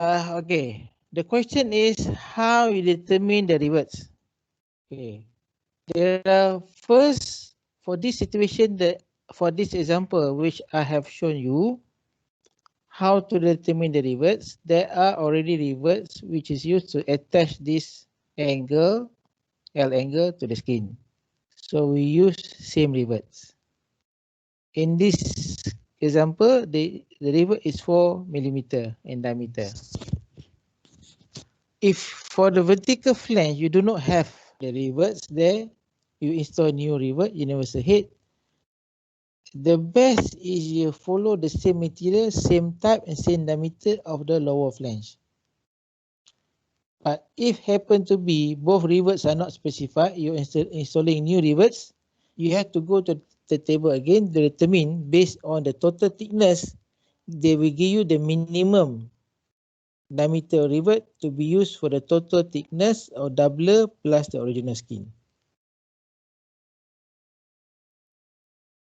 Okay. The question is how you determine the rivets. Okay. There are first for this situation for this example which I have shown you how to determine the rivets. There are already rivets which is used to attach this angle L angle to the skin. So we use same rivets. In this example, the rivet is 4 millimeter in diameter. If for the vertical flange you do not have the rivets there, you install new rivet, universal head. The best is you follow the same material, same type and same diameter of the lower flange. But if happen to be both rivets are not specified, you're installing new rivets, you have to go to the table again to determine based on the total thickness, they will give you the minimum diameter rivet to be used for the total thickness or doubler plus the original skin.